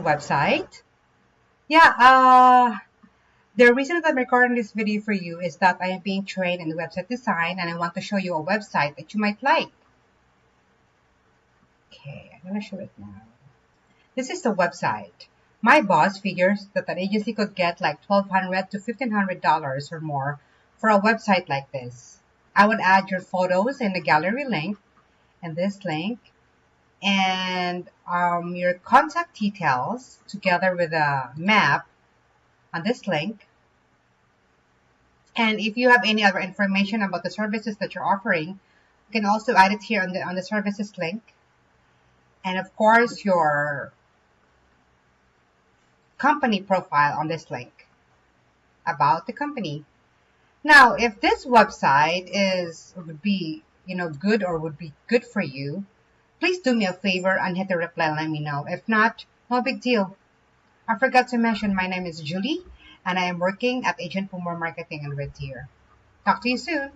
website. Yeah, the reason that I'm recording this video for you is that I am being trained in website design and I want to show you a website that you might like. Okay, I'm going to show it now. This is the website. My boss figures that an agency could get like $1,200 to $1,500 or more for a website like this. I would add your photos in the gallery link and this link and your contact details together with a map on this link. And if you have any other information about the services that you're offering, you can also add it here on the services link. And of course, your company profile on this link about the company. Now, if this website would be good or would be good for you, please do me a favor and hit the reply and let me know. If not, no big deal. I forgot to mention my name is Julie and I am working at Agent Pumor Marketing in Red Deer. Talk to you soon.